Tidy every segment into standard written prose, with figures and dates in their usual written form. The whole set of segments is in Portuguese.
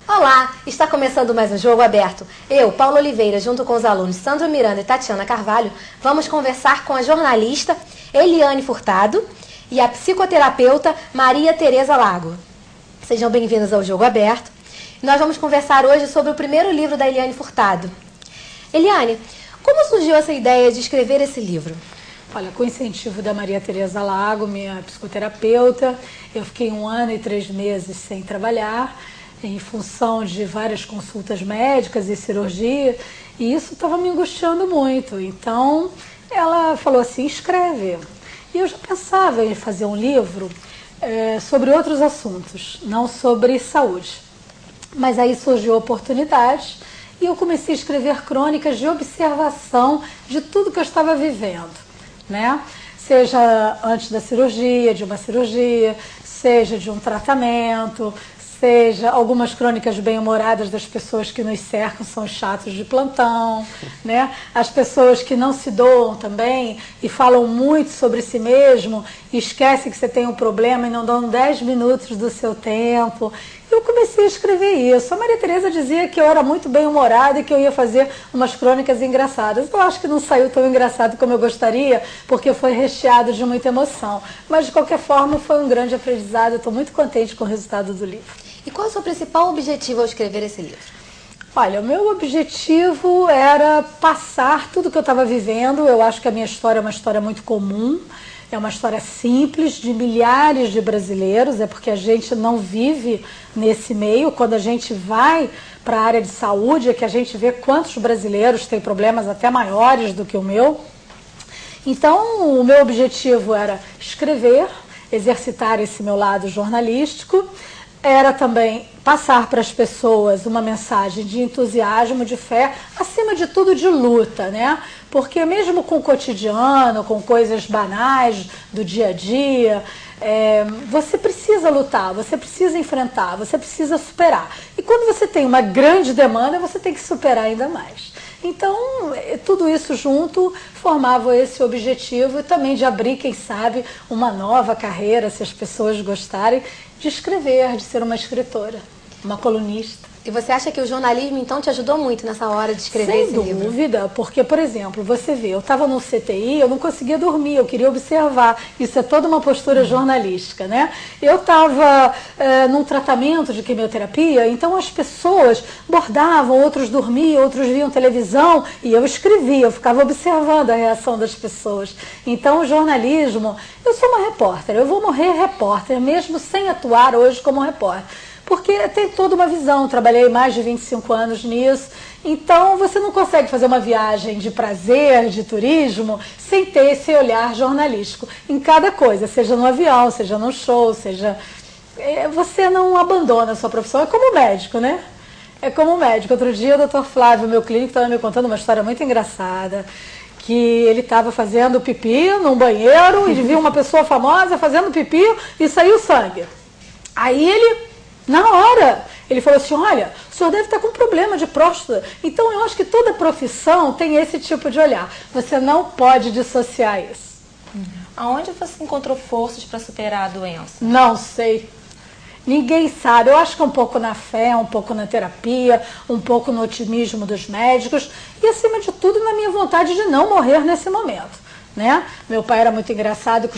Olá, está começando mais um Jogo Aberto. Eu, Paulo Oliveira, junto com os alunos Sandro Miranda e Tatiana Carvalho, vamos conversar com a jornalista Eliane Furtado e a psicoterapeuta Maria Tereza Lago. Sejam bem-vindos ao Jogo Aberto. Nós vamos conversar hoje sobre o primeiro livro da Eliane Furtado. Eliane, como surgiu essa ideia de escrever esse livro? Olha, com o incentivo da Maria Tereza Lago, minha psicoterapeuta, eu fiquei 1 ano e 3 meses sem trabalhar, em função de várias consultas médicas e cirurgia, e isso estava me angustiando muito. Então, ela falou assim, escreve. E eu já pensava em fazer um livro sobre outros assuntos, não sobre saúde. Mas aí surgiu a oportunidade e eu comecei a escrever crônicas de observação de tudo que eu estava vivendo, né? Seja antes da cirurgia, de uma cirurgia, seja de um tratamento, seja algumas crônicas bem-humoradas das pessoas que nos cercam, são chatos de plantão, né? As pessoas que não se doam também e falam muito sobre si mesmo e esquecem que você tem um problema e não dão 10 minutos do seu tempo. Eu comecei a escrever isso. A Maria Tereza dizia que eu era muito bem-humorada e que eu ia fazer umas crônicas engraçadas. Eu acho que não saiu tão engraçado como eu gostaria, porque foi recheado de muita emoção. Mas, de qualquer forma, foi um grande aprendizado. Eu estou muito contente com o resultado do livro. E qual é o seu principal objetivo ao escrever esse livro? Olha, o meu objetivo era passar tudo que eu estava vivendo. Eu acho que a minha história é uma história muito comum. É uma história simples de milhares de brasileiros, é porque a gente não vive nesse meio. Quando a gente vai para a área de saúde é que a gente vê quantos brasileiros têm problemas até maiores do que o meu. Então, o meu objetivo era escrever, exercitar esse meu lado jornalístico, era também passar para as pessoas uma mensagem de entusiasmo, de fé, acima de tudo de luta, né? Porque mesmo com o cotidiano, com coisas banais do dia a dia, você precisa lutar, você precisa enfrentar, você precisa superar. E quando você tem uma grande demanda, você tem que superar ainda mais. Então, tudo isso junto formava esse objetivo e também de abrir, quem sabe, uma nova carreira, se as pessoas gostarem, de escrever, de ser uma escritora, uma colunista. E você acha que o jornalismo, então, te ajudou muito nessa hora de escrever esse livro? Sem dúvida, porque, por exemplo, você vê, eu estava no CTI, eu não conseguia dormir, eu queria observar. Isso é toda uma postura jornalística, né? Eu estava num tratamento de quimioterapia, então as pessoas bordavam, outros dormiam, outros viam televisão, e eu escrevia, eu ficava observando a reação das pessoas. Então, o jornalismo, eu sou uma repórter, eu vou morrer repórter, mesmo sem atuar hoje como repórter. Porque tem toda uma visão, trabalhei mais de 25 anos nisso, então você não consegue fazer uma viagem de prazer, de turismo, sem ter esse olhar jornalístico em cada coisa, seja no avião, seja no show, seja... Você não abandona a sua profissão, é como médico, né? É como médico. Outro dia o Dr. Flávio, meu clínico, estava me contando uma história muito engraçada, que ele estava fazendo pipi num banheiro e viu uma pessoa famosa fazendo pipi e saiu sangue. Aí ele... Na hora, ele falou assim, olha, o senhor deve estar com problema de próstata. Então, eu acho que toda profissão tem esse tipo de olhar. Você não pode dissociar isso. Aonde você encontrou forças para superar a doença? Não sei. Ninguém sabe. Eu acho que é um pouco na fé, um pouco na terapia, um pouco no otimismo dos médicos e, acima de tudo, na minha vontade de não morrer nesse momento. Né? Meu pai era muito engraçado,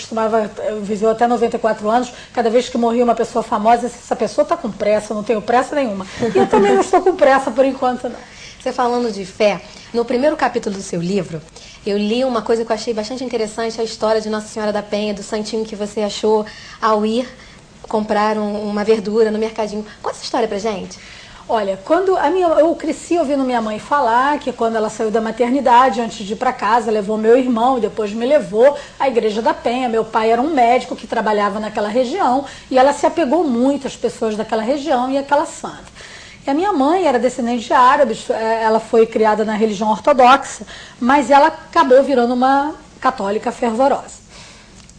viveu até 94 anos, cada vez que morria uma pessoa famosa, essa pessoa está com pressa, eu não tenho pressa nenhuma. E eu também não estou com pressa por enquanto, não. Você falando de fé, no primeiro capítulo do seu livro, eu li uma coisa que eu achei bastante interessante, a história de Nossa Senhora da Penha, do santinho que você achou ao ir comprar uma verdura no mercadinho. Conta essa história pra gente. Olha, eu cresci ouvindo minha mãe falar que quando ela saiu da maternidade, antes de ir para casa, levou meu irmão e depois me levou à Igreja da Penha. Meu pai era um médico que trabalhava naquela região e ela se apegou muito às pessoas daquela região e àquela santa. E a minha mãe era descendente de árabes, ela foi criada na religião ortodoxa, mas ela acabou virando uma católica fervorosa.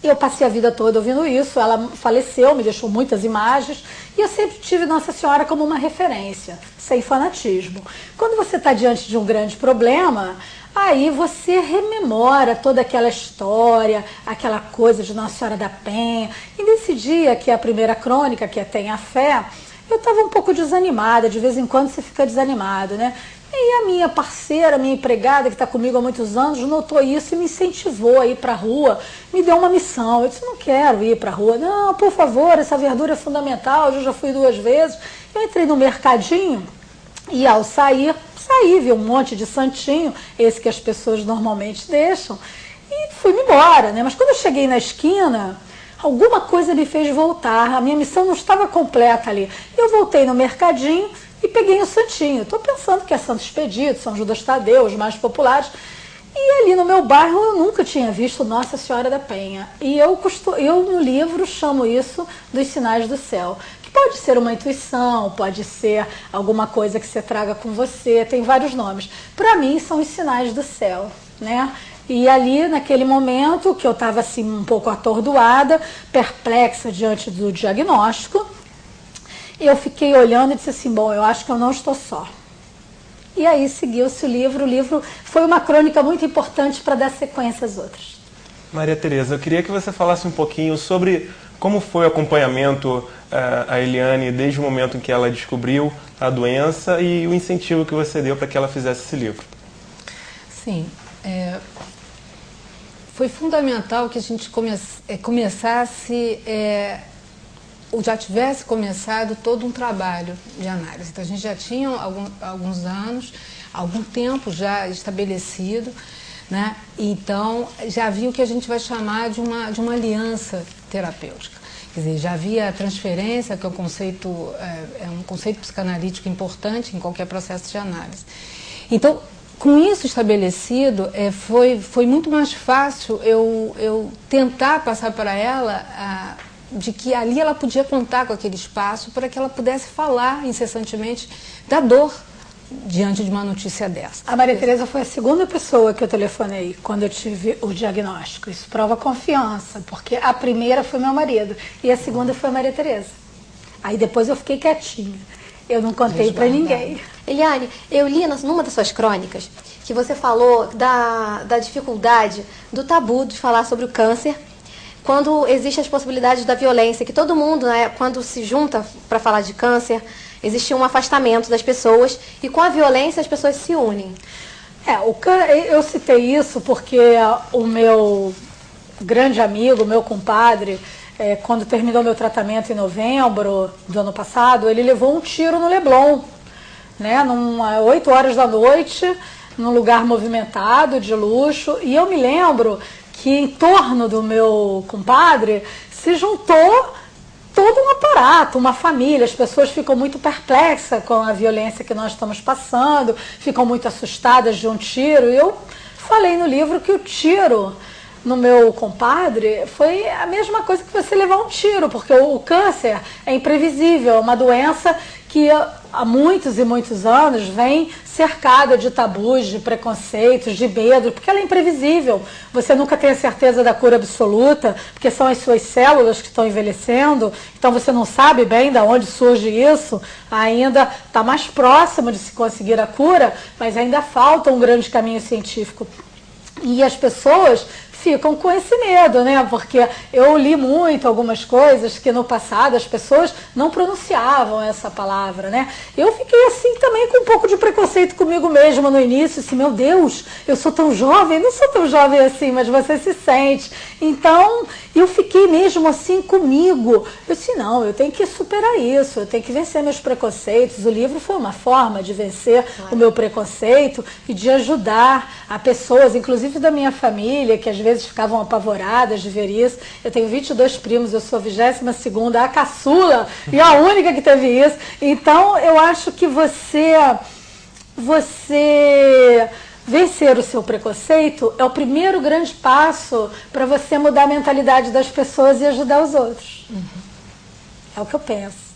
Eu passei a vida toda ouvindo isso, ela faleceu, me deixou muitas imagens, e eu sempre tive Nossa Senhora como uma referência, sem fanatismo. Quando você está diante de um grande problema, Aí você rememora toda aquela história, aquela coisa de Nossa Senhora da Penha. E nesse dia, que é a primeira crônica, que é Tenha Fé, eu estava um pouco desanimada, de vez em quando você fica desanimado, né? E a minha parceira, minha empregada, que está comigo há muitos anos, notou isso e me incentivou a ir para a rua, me deu uma missão. Eu disse, não quero ir para a rua. Não, por favor, essa verdura é fundamental, eu já fui 2 vezes. Eu entrei no mercadinho e ao saí, vi um monte de santinho, esse que as pessoas normalmente deixam, e fui-me embora, né? Mas quando eu cheguei na esquina, alguma coisa me fez voltar, a minha missão não estava completa ali. Eu voltei no mercadinho e peguei o santinho. Estou pensando que é Santo Expedito, São Judas Tadeu, os mais populares. E ali no meu bairro eu nunca tinha visto Nossa Senhora da Penha. E eu no livro chamo isso dos sinais do céu. Que pode ser uma intuição, pode ser alguma coisa que você traga com você, tem vários nomes. Para mim são os sinais do céu, né? E ali, naquele momento, que eu estava assim um pouco atordoada, perplexa diante do diagnóstico, eu fiquei olhando e disse assim, bom, eu acho que eu não estou só. E aí seguiu-se o livro. O livro foi uma crônica muito importante para dar sequência às outras. Maria Tereza, eu queria que você falasse um pouquinho sobre como foi o acompanhamento a Eliane desde o momento em que ela descobriu a doença e o incentivo que você deu para que ela fizesse esse livro. Sim, foi fundamental que a gente começasse, ou já tivesse começado todo um trabalho de análise. Então a gente já tinha alguns anos, algum tempo já estabelecido, né? Então já havia o que a gente vai chamar de uma aliança terapêutica. Quer dizer, já havia a transferência, que é um conceito psicanalítico importante em qualquer processo de análise. Então, com isso estabelecido, foi muito mais fácil eu tentar passar para ela de que ali ela podia contar com aquele espaço para que ela pudesse falar incessantemente da dor diante de uma notícia dessa. A Maria Tereza foi a segunda pessoa que eu telefonei quando eu tive o diagnóstico. Isso prova confiança, porque a primeira foi meu marido e a segunda foi a Maria Tereza. Aí depois eu fiquei quietinha. Eu não contei para ninguém. Eliane, eu li numa das suas crônicas que você falou da dificuldade, do tabu de falar sobre o câncer, quando existem as possibilidades da violência, que todo mundo, né, quando se junta para falar de câncer, existe um afastamento das pessoas e com a violência as pessoas se unem. Eu citei isso porque o meu grande amigo, meu compadre, quando terminou meu tratamento em novembro do ano passado, ele levou um tiro no Leblon, né, 8 horas da noite, num lugar movimentado, de luxo, e eu me lembro que em torno do meu compadre se juntou todo um aparato, uma família. As pessoas ficam muito perplexas com a violência que nós estamos passando, ficam muito assustadas de um tiro. E eu falei no livro que o tiro no meu compadre foi a mesma coisa que você levar um tiro, porque o câncer é imprevisível, é uma doença que há muitos e muitos anos vem cercada de tabus, de preconceitos, de medo, porque ela é imprevisível. Você nunca tem a certeza da cura absoluta, porque são as suas células que estão envelhecendo, então você não sabe bem de onde surge isso, ainda está mais próximo de se conseguir a cura, mas ainda falta um grande caminho científico. E as pessoas ficam com esse medo, né? Porque eu li muito algumas coisas que no passado as pessoas não pronunciavam essa palavra, né? Eu fiquei assim também com um pouco de preconceito comigo mesma no início, assim, meu Deus, eu sou tão jovem, não sou tão jovem assim, mas você se sente. Então, eu fiquei mesmo assim comigo. Eu disse, não, eu tenho que superar isso, eu tenho que vencer meus preconceitos. O livro foi uma forma de vencer o meu preconceito e de ajudar a pessoas, inclusive da minha família, que às vezes ficavam apavoradas de ver isso. Eu tenho 22 primos, eu sou a 22ª, a caçula, e a única que teve isso. Então, eu acho que você vencer o seu preconceito é o primeiro grande passo para você mudar a mentalidade das pessoas e ajudar os outros. É o que eu penso.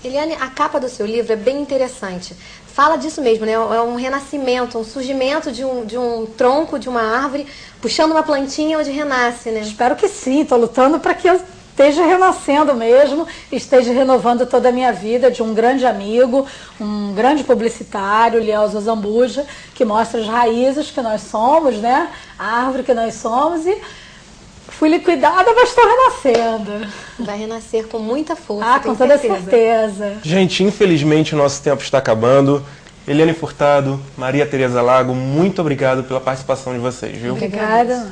Eliane, a capa do seu livro é bem interessante. Fala disso mesmo, né? É um renascimento, um surgimento de um tronco, de uma árvore, puxando uma plantinha onde renasce, né? Espero que sim, estou lutando para que eu esteja renascendo mesmo, esteja renovando toda a minha vida, de um grande amigo, um grande publicitário, Lielzo Zambuja, que mostra as raízes que nós somos, né? A árvore que nós somos, e fui liquidada, mas estou renascendo. Vai renascer com muita força, Com toda certeza. Gente, infelizmente o nosso tempo está acabando. Eliane Furtado, Maria Tereza Lago, muito obrigado pela participação de vocês, viu? Obrigada.